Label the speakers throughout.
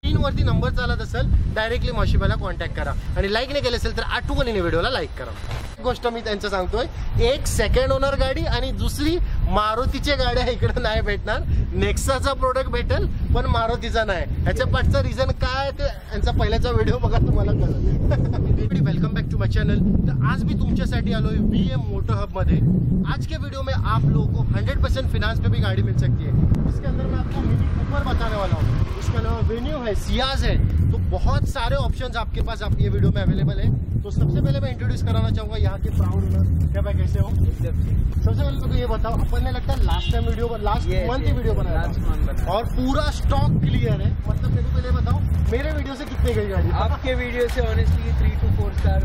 Speaker 1: स्क्रीनवरती number चालत असेल directly मशिबाला contact करा आणि लाईक नाही केले असेल तर आठवणीने व्हिडिओला लाईक करा. गोष्ट मी त्यांचं सांगतोय, एक सेकंड ओनर गाडी आणि दुसरी मारुतीच्या गाड्या इकडे नाही भेटणार. नेक्साचा प्रोडक्ट भेटेल पण मारुतीचा नाही. ह्याच्या पाठचं रिझन काय ते यांचा पहिल्याचा व्हिडिओ बघा तुम्हाला कळेल. Welcome back to my channel. तो आज भी तुमच्यासाठी आलोय VM मोटर हब मध्ये. आज के वीडियो में आप लोगों को 100% फाइनेंस पे भी गाड़ी मिल सकती है. इसके अंदर मैं आपको मिनी कूपर बताने वाला हूँ. इसके अलावा वेन्यू है, सियाज है, तो बहुत सारे ऑप्शंस आपके पास आप ये वीडियो में अवेलेबल है. तो सबसे पहले मैं इंट्रोड्यूस कराना चाहूंगा यहाँ के प्राउड ओनर. क्या भाई कैसे हो? सबसे पहले तो ये बताओ, अपन ने लगता है last time video last month ही वीडियो बनाया और पूरा स्टॉक क्लियर है. मतलब मेरे को पहले बताओ मेरे वीडियो से कितने गई गाड़ी?
Speaker 2: आपके video say honestly 3 to 4 star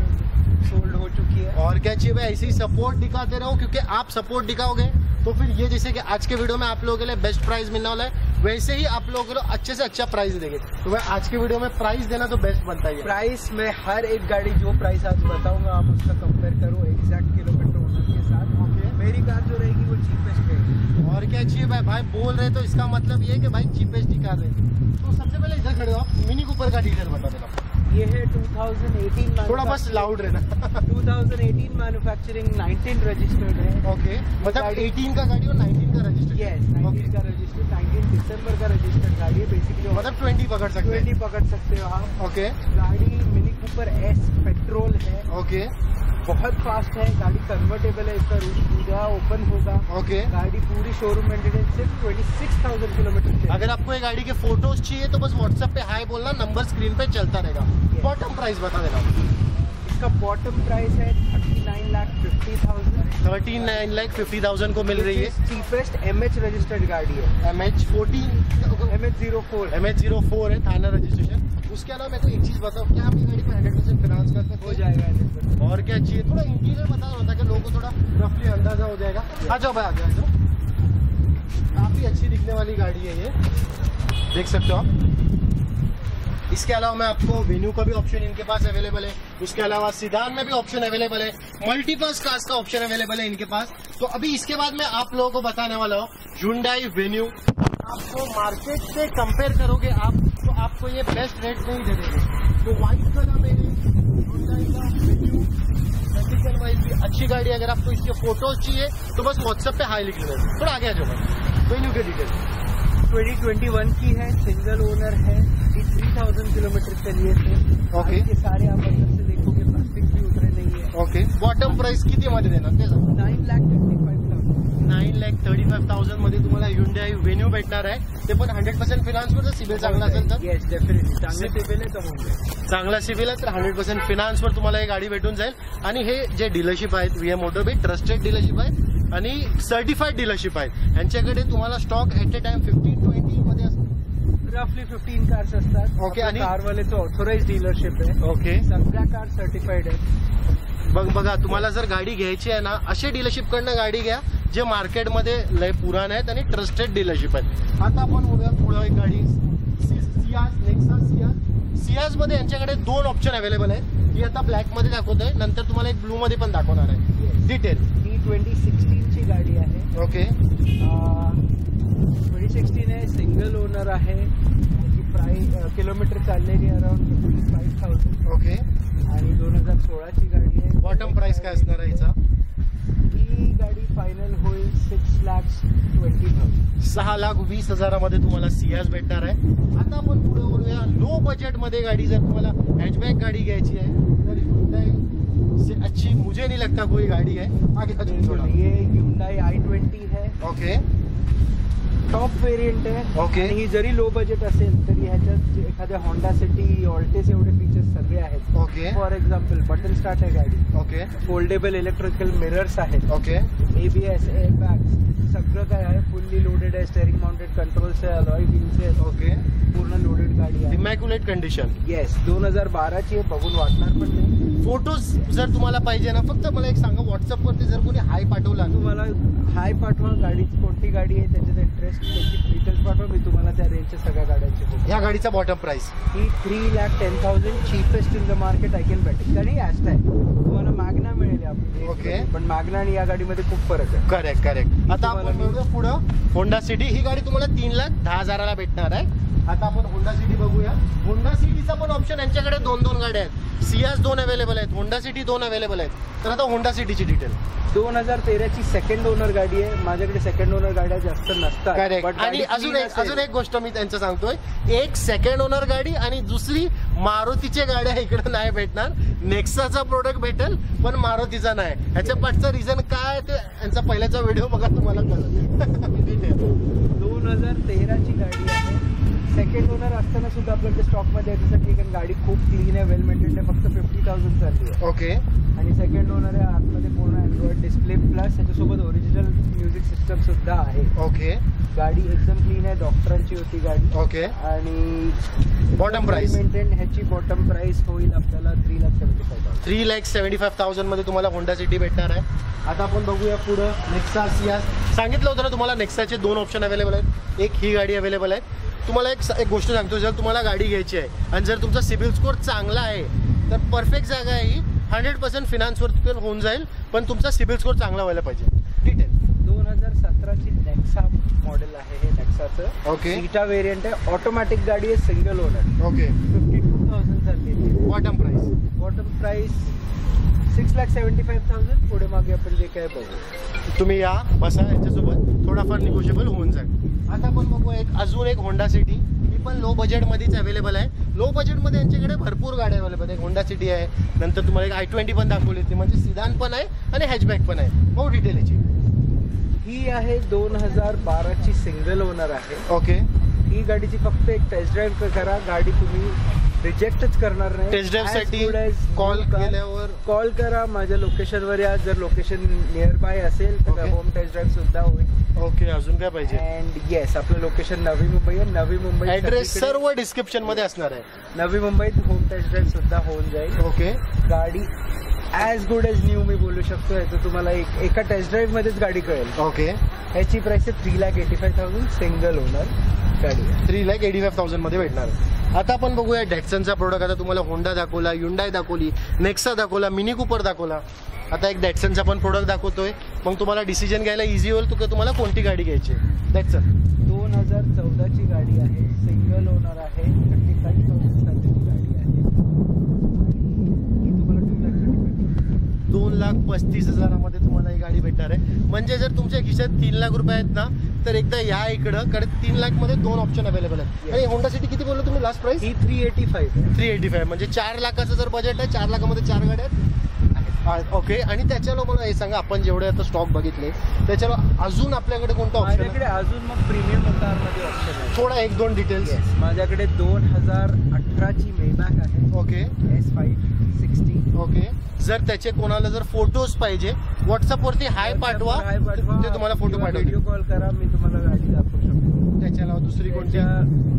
Speaker 2: sold हो चुकी है.
Speaker 1: और क्या चाहिए भाई, ऐसे ही सपोर्ट दिखाते रहो क्योंकि आप सपोर्ट दिखाओगे तो फिर ये जैसे कि आज के वीडियो में आप लोगों के लिए बेस्ट प्राइस मिलने वाला है, वैसे ही आप लोगों को अच्छे से अच्छा प्राइस देंगे. तो मैं आज के वीडियो में प्राइस देना तो बेस्ट बनता है.
Speaker 2: प्राइस में हर एक गाड़ी जो प्राइस आज बताऊंगा आप उसका कंपेयर करो एग्जैक्ट किलोमीटर ओनर के साथ. ओके, मेरी कार जो रहेगी वो चीपेस्ट रहेगी.
Speaker 1: और क्या चाहिए भाई, भाई बोल रहे तो इसका मतलब ये कि भाई चीपेस्ट दिखा रहे. तो सबसे पहले इधर खड़े हो आप, मिनी कूपर का डिटेल बता देना.
Speaker 2: ये है 2018
Speaker 1: थोड़ा बस लाउड रहना.
Speaker 2: 2018 मैन्युफैक्चरिंग 19 रजिस्टर्ड है.
Speaker 1: ओके, मतलब 18 का गाड़ी और 19 का रजिस्टर्ड.
Speaker 2: यस, 19 का रजिस्टर्ड, 19 दिसंबर का रजिस्टर्ड गाड़ी है बेसिकली.
Speaker 1: मतलब 20 पकड़ सकते हैं.
Speaker 2: 20 पकड़ सकते हो आप.
Speaker 1: ओके,
Speaker 2: गाड़ी मिनी कूपर S पेट्रोल है.
Speaker 1: ओके,
Speaker 2: बहुत फास्ट है गाड़ी. कन्वर्टेबल है, इसका रूट पूरा ओपन होगा.
Speaker 1: ओके,
Speaker 2: गाड़ी पूरी शोरूम मेंटेनेंस सिर्फ 26,000 किलोमीटर.
Speaker 1: अगर आपको ये गाड़ी के फोटोज चाहिए तो बस व्हाट्सएप पे हाई बोलना, नंबर स्क्रीन पे चलता रहेगा. बॉटम प्राइस बता देना.
Speaker 2: इसका बॉटम प्राइस है 39,50,000.
Speaker 1: 39,50,000 को मिल रही है.
Speaker 2: चीपेस्ट MH रजिस्टर्ड गाड़ी है. MH04
Speaker 1: MH04 है, थाना रजिस्ट्रेशन. उसके अलावा मेरे को एक चीज बताओ, क्या आप ये गाड़ी पे 100% फाइनेंस कर सकते
Speaker 2: हो जाएगा.
Speaker 1: और क्या चाहिए, थोड़ा इंटीरियर बता दो ताकि लोगों को थोड़ा रफली अंदाजा हो जाएगा. आ जाओ भाई, आ जाओ. काफी अच्छी दिखने वाली गाड़ी है ये, देख सकते हो आप. इसके अलावा मैं आपको वेन्यू का भी ऑप्शन इनके पास अवेलेबल है. उसके अलावा सिडान में भी ऑप्शन अवेलेबल है. मल्टीपर्पज कार्स का ऑप्शन अवेलेबल है इनके पास. तो अभी इसके बाद मैं आप लोगों को बताने वाला हूँ Hyundai वेन्यू. आपको मार्केट से कंपेयर करोगे आप तो आपको ये बेस्ट रेट में ही दे देंगे. तो व्हाइट कलर में Hyundai का वेन्यू टेक्निकल वाइज भी अच्छी गाड़ी. अगर आपको इसके फोटोज चाहिए तो बस व्हाट्सएप पे हाई लिख लो. थोड़ा आगे आ जाओ. वेन्यू के डिटेल
Speaker 2: 2021 की है, सिंगल ओनर है, 3,000 किलोमीटर चलिए थे.
Speaker 1: ओके,
Speaker 2: ये सारे आप अंदर से देखोगे प्लास्टिक भी उतरे नहीं है.
Speaker 1: ओके, बॉटम प्राइस किती मध्ये देणार ते सांग.
Speaker 2: 9,35,000.
Speaker 1: 9,35,000 मध्ये तुम्हाला Hyundai वेन्यू भेटणार आहे. ते पण 100% फायनान्स वर. सिबिल चांगला असेल तर
Speaker 2: येस डेफिनेटली चांगला सिबिल आहे तर होईल.
Speaker 1: चांगला सिबिल आहे तर 100% फायनान्स वर तुम्हाला ही गाडी भेटून जाईल. आणि हे जे डीलरशिप आहेत VM motor be trusted dealership आहे आणि सर्टिफाईड डीलरशिप आहे. यांच्याकडे तुम्हाला स्टॉक ऍट अ टाइम 15-20 मध्ये असतो.
Speaker 2: रफली 15 कार्स असतात.
Speaker 1: ओके, आणि
Speaker 2: कारवाले तो ऑथोराइज डीलरशिप आहे.
Speaker 1: ओके,
Speaker 2: सगळ्या कार सर्टिफाईड आहे.
Speaker 1: बघा तुम्हाला जर गाडी घ्यायची आहे ना, असे डीलरशिप कडनं गाडी घ्या जे मार्केटमध्ये लय पुराण आहेत आणि ट्रस्टेड डीलरशिप आहेत. आता आपण पुढे एक गाडी सियाज, नेक्सा सियाज. सियाज मध्ये यांच्याकडे 2 ऑप्शन अवेलेबल आहे. ही आता ब्लॅक मध्ये दाखवतोय, नंतर तुम्हाला एक ब्लू मध्ये पण दाखवणार आहे. डिटेल
Speaker 2: ही 2016 ची गाडी आहे.
Speaker 1: ओके,
Speaker 2: 2016 आहे, सिंगल ओनर आहे. त्याची प्राइस किलोमीटर चाललेली अराउंड 55,000.
Speaker 1: ओके,
Speaker 2: आणि 2016 ची गाडी आहे.
Speaker 1: बॉटम प्राइस काय असणार आहे हिचा?
Speaker 2: ही गाडी फायनल होईल 6,20,000.
Speaker 1: 6,20,000 मध्ये तुम्हाला सियाज भेटणार आहे. आता आपण पुढे बोलूया लो बजेट मध्ये गाडी. जर तुम्हाला हॅचबॅक गाडी घ्यायची आहे तर Hyundai से अच्छी मुझे नहीं लगता कोई गाड़ी है. आगे थोड़ा.
Speaker 2: ये Hyundai i20 है.
Speaker 1: ओके,
Speaker 2: टॉप वेरियंट आहे.
Speaker 1: ओके,
Speaker 2: आणि ही जरी लो बजेट असेल तरी ह्याच्यात एखाद्या होंडा सिटी ऑल्टेस एवढे फीचर्स सगळे आहेत.
Speaker 1: Okay,
Speaker 2: for example button start आहे गाडी.
Speaker 1: ओके,
Speaker 2: फोल्डेबल इलेक्ट्रिकल मिरर्स आहेत.
Speaker 1: ओके,
Speaker 2: ABS एअरबॅग्स सगळं काय आहे. फुल्ली लोडेड आहे. स्टेअरिंग माउंटेड कंट्रोल्स आहे. अलॉय व्हील्स आहेत.
Speaker 1: ओके,
Speaker 2: पूर्ण लोडेड गाडी आहे.
Speaker 1: Immaculate condition.
Speaker 2: येस, 2012 ची आहे. बघून वाटणार पण नाही.
Speaker 1: फोटोज जर तुम्हाला पाहिजे ना, फक्त मला एक सांगा, व्हॉट्सअप वरती जर कोणी हाय पाठवला,
Speaker 2: तुम्हाला हाय पाठवा. गाडीची कोणती गाडी आहे त्याच्यात इंटरेस्ट त्याची डिटेल्स पाठवा. मी तुम्हाला त्या रेंजच्या सगळ्या गाड्यांचे फोटो.
Speaker 1: ह्या गाडीचा बॉटम प्राइस
Speaker 2: ही 3,10,000 cheapest in the market I can bet. गाडी ॲस्ट आहे. तुम्हाला मॅग्ना मिळेल आपली.
Speaker 1: ओके,
Speaker 2: पण मॅग्ना आणि या गाडीमध्ये खूप फरक आहे.
Speaker 1: करेक्ट. आता आपण पुढं होंडा सिटी. ही गाडी तुम्हाला 3,10,000 भेटणार आहे. आता आपण होंडा सिटी बघूया. होंडा सिटीचा पण ऑप्शन यांच्याकडे दोन गाड्या आहेत. सियाज 2 अवेलेबल आहेत, होंडा सिटी 2 अवेलेबल आहेत. तर आता होंडा सिटीची डिटेल.
Speaker 2: 2013ची सेकंड ओनर गाडी आहे. माझ्याकडे सेकंड ओनर गाड्या जास्त नसतात.
Speaker 1: करेक्ट. आणि अजून एक गोष्ट मी त्यांचं सांगतोय, एक सेकंड ओनर गाडी आणि दुसरी मारुतीच्या गाड्या इकडे नाही भेटणार. नेक्साचा प्रोडक्ट भेटेल पण मारुतीचा नाही. ह्याच्या पाठचं रिझन काय ते यांचा पहिल्याचा व्हिडिओ बघा, तुम्हाला कळेल.
Speaker 2: 2013ची गाडी आहे. सेकंड ओनर असताना सुद्धा आपल्याकडे स्टॉकमध्ये याच्यासाठी कारण गाडी खूप क्लीन आहे, वेल मेंटेन आहे. फक्त 50,000 चालली आहे.
Speaker 1: ओके.
Speaker 2: आणि सेकंड ओनर आहे. आतमध्ये पूर्ण अँड्रॉइड डिस्प्ले प्लस त्याच्यासोबत ओरिजिनल म्युझिक सिस्टम सुद्धा आहे.
Speaker 1: ओके.
Speaker 2: गाडी एकदम क्लीन आहे. डॉक्टरांची होती गाडी.
Speaker 1: ओके.
Speaker 2: आणि
Speaker 1: बॉटम प्राइस
Speaker 2: मेंटेन ह्याची बॉटम प्राइस होईल आपल्याला 3,75,000.
Speaker 1: 3,75,000 मध्ये तुम्हाला होंडा सिटी भेटणार आहे. आता आपण बघूया पुढं नेक्सा सियाज. सांगितलं होतं ना तुम्हाला नेक्साचे 2 ऑप्शन अवेलेबल आहेत. एक ही गाडी अवेलेबल आहे. तुम्हाला एक गोष्ट सांगतो, जर तुम्हाला गाडी घ्यायची आहे आणि जर तुमचा सिबिल स्कोर चांगला आहे तर परफेक्ट जागा आहे ही. 100% फिनान्सवर होऊन जाईल, पण तुमचा सिबिल स्कोर चांगला व्हायला पाहिजे. डिटेल.
Speaker 2: 2017ची नेक्सा मॉडेल आहे हे नेक्साचं.
Speaker 1: ओके.
Speaker 2: सीटा व्हेरियंट आहे. ऑटोमॅटिक गाडी आहे. Single owner.
Speaker 1: ओके.
Speaker 2: 52,000 चाललेली.
Speaker 1: Bottom price.
Speaker 2: Bottom price 6,75,000. पुढे मागे आपण जे काय बघू.
Speaker 1: तुम्ही या, बसा, यांच्यासोबत थोडाफार निगोशिएबल होऊन जाईल. आता आपण बघू अजून एक होंडा सिटी. ही पण लो बजेटमध्येच अवेलेबल आहे. लो बजेटमध्ये यांच्याकडे भरपूर गाड्या अवेलेबल आहे. होंडा सिटी आहे, नंतर तुम्हाला एक i20 पण दाखवली ती, म्हणजे सिदान पण आहे आणि हॅचबॅक पण आहे. हो डिटेल याची.
Speaker 2: ही आहे 2012ची सिंगल ओनर आहे.
Speaker 1: ओके.
Speaker 2: ही गाडीची फक्त एक टेस्ट ड्राईव्ह करा. गाडी तुम्ही रिजेक्टच करणार नाही.
Speaker 1: टेस्ट ड्राईव्ह साठी कॉल केल्यावर
Speaker 2: कॉल करा. माझ्या लोकेशनवर या. जर लोकेशन नियर बाय असेल तर होम टेस्ट ड्राईव्ह सुद्धा होईल.
Speaker 1: ओके. अजून काय पाहिजे?
Speaker 2: अँड येस, आपलं लोकेशन नवी मुंबई आहे. नवी मुंबई
Speaker 1: ऍड्रेस सर्व डिस्क्रिप्शन मध्ये असणार आहे.
Speaker 2: नवी मुंबईत होम टेस्ट ड्राईव्ह सुद्धा होऊन जाईल.
Speaker 1: ओके.
Speaker 2: गाडी ॲज गुड एज न्यू मी बोलू शकतो. याचं तुम्हाला एका टेस्ट ड्राईव्ह मध्येच गाडी कळेल.
Speaker 1: ओके.
Speaker 2: ह्याची प्राइस आहे 3,85,000. सिंगल ओनर गाडी
Speaker 1: 3,85,000 मध्ये भेटणार. आता आपण बघूया डॅटसनचा प्रोडक्ट. आता तुम्हाला होंडा दाखवला, युंडाई दाखवली, नेक्सा दाखवला, मिनी कूपर दाखवला. आता एक डॅटसनचा पण प्रोडक्ट दाखवतोय. मग तुम्हाला डिसिजन घ्यायला इझी होईल की तुम्हाला कोणती गाडी घ्यायची. डॅटसन
Speaker 2: 2014ची गाडी आहे. सिंगल ओनर आहे. 35,000 चाललेली गाडी आहे. आणि तुम्हाला
Speaker 1: 2,35,000 तुम्हाला ही गाडी भेटणार आहे. म्हणजे जर तुमच्या खिशात 3 लाख रुपये आहेत ना, तर एकदा या इकडं, कारण 3 लाख मध्ये 2 ऑप्शन अवेलेबल आहेत. आणि होंडा सिटी किती बोललो तुम्ही लास्ट प्राइस?
Speaker 2: ही 385
Speaker 1: म्हणजे 4 लाखाचं जर बजेट आहे, 4 लाखामध्ये 4 गाड्या आहेत. ओके. आणि त्याच्यावर मला हे सांगा, आपण जेवढे आता स्टॉक बघितले त्याच्यावर अजून आपल्याकडे कोणता ऑप्शन?
Speaker 2: माझ्याकडे अजून मग प्रीमियम कारमध्ये ऑप्शन आहे.
Speaker 1: थोडा 1-2 डिटेल्स.
Speaker 2: माझ्याकडे 2018ची मेबॅक आहे.
Speaker 1: ओके.
Speaker 2: S560.
Speaker 1: ओके. जर त्याचे कोणाला जर फोटोज पाहिजे व्हॉट्सअपवरती हाय पाठवा, ते तुम्हाला फोटो पाठवा.
Speaker 2: व्हिडिओ कॉल करा, मी तुम्हाला गाडी दाखवू शकतो.
Speaker 1: त्याच्याला दुसरी कोणती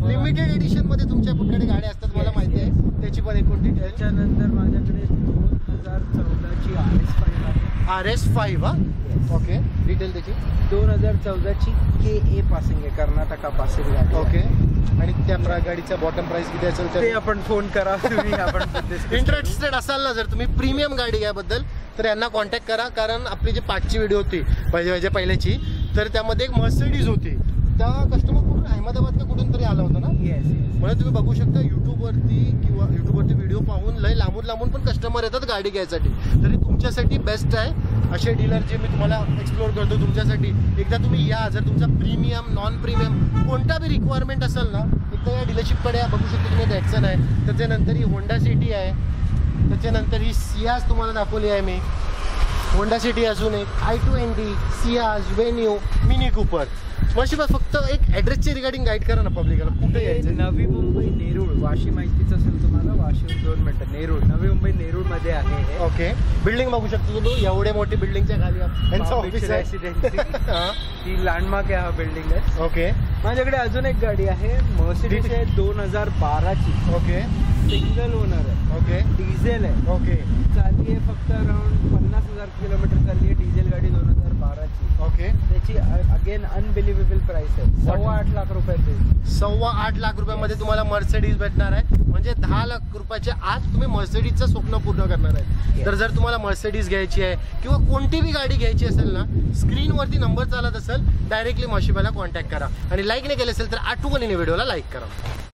Speaker 1: लिमिटेड एडिशन मध्ये तुमच्याकडे गाड्या असतात मला माहिती आहे, त्याची पण एक कोणती?
Speaker 2: त्याच्यानंतर माझ्याकडे 2014ची RS5 आहे.
Speaker 1: RS5. हा. ओके. डिटेल त्याची
Speaker 2: 2014ची KA पासिंग आहे. कर्नाटका पासिंग गाडी.
Speaker 1: ओके. आणि त्या गाडीचा बॉटम प्राइस किती असेल
Speaker 2: ते आपण फोन करा. तुम्ही आपण
Speaker 1: इंटरेस्टेड असाल ना जर तुम्ही प्रीमियम गाडी घ्याबद्दल, तर यांना कॉन्टॅक्ट करा. कारण आपली जी 5ची व्हिडिओ होती पहिल्याची, तर त्यामध्ये एक मर्सिडीज होती. त्या कस्टमर कुठून अहमदाबाद का कुठून तरी आला होता ना.
Speaker 2: येस.
Speaker 1: म्हणजे तुम्ही बघू शकता युट्यूबवरती किंवा युट्यूबवरती व्हिडिओ पाहून लय लांबून पण कस्टमर येतात गाडी घ्यायसाठी. तरी तुमच्यासाठी बेस्ट आहे असे डीलर जे मी तुम्हाला एक्सप्लोर करतो तुमच्यासाठी. एकदा तुम्ही या. जर तुमचा प्रीमियम नॉन प्रीमियम कोणता बी रिक्वायरमेंट असेल ना, एकदा या डीलरशिपकडे या. बघू शकता तुम्ही डॅटसन आहे, त्याच्यानंतर ही होंडा सिटी आहे, त्याच्यानंतर ही सियाज तुम्हाला दाखवली आहे मी. होंडा सिटी अजून एक i20, Ciaz, venue, mini Cooper. मशी बस फक्त एक ॲड्रेसची रिगार्डिंग गाईड करा ना पब्लिकला, कुठे यायचं.
Speaker 2: नवी मुंबई नेरूळ. वाशी माहितीच असेल तुम्हाला. वाशी 2 मिनिटं. नेरूळ, नवी मुंबई नेरूळ मध्ये आहे.
Speaker 1: ओके. बिल्डिंग बघू शकतो तुम्ही, एवढे मोठी बिल्डिंगच्या खाली यांचं ऑफिस आहे.
Speaker 2: ही लँडमार्क आहे. हा बिल्डिंग आहे.
Speaker 1: ओके.
Speaker 2: माझ्याकडे अजून एक गाडी आहे. मर्सिडीज आहे 2012ची.
Speaker 1: ओके.
Speaker 2: सिंगल ओनर आहे.
Speaker 1: ओके.
Speaker 2: डिझेल आहे.
Speaker 1: ओके.
Speaker 2: चालली आहे फक्त अराउंड 50,000 किलोमीटर चालली आहे. डिझेल गाडी 2012 2012ची.
Speaker 1: ओके.
Speaker 2: त्याची अगेन अनबिलिव्हेबल प्राइस आहे. 8.25 लाख रुपये.
Speaker 1: 8.25 लाख रुपयामध्ये तुम्हाला मर्सिडीज भेटणार आहे. म्हणजे 10 लाख रुपयाच्या आत तुम्ही मर्सिडीजचं स्वप्न पूर्ण करणार आहे. तर जर तुम्हाला मर्सिडीज घ्यायची आहे किंवा कोणती बी गाडी घ्यायची असेल ना, स्क्रीनवरती नंबर चालत असेल, डायरेक्टली मशिबाला कॉन्टॅक्ट करा. आणि लाईक नाही केलं असेल तर आठवणीने व्हिडिओला लाईक करा.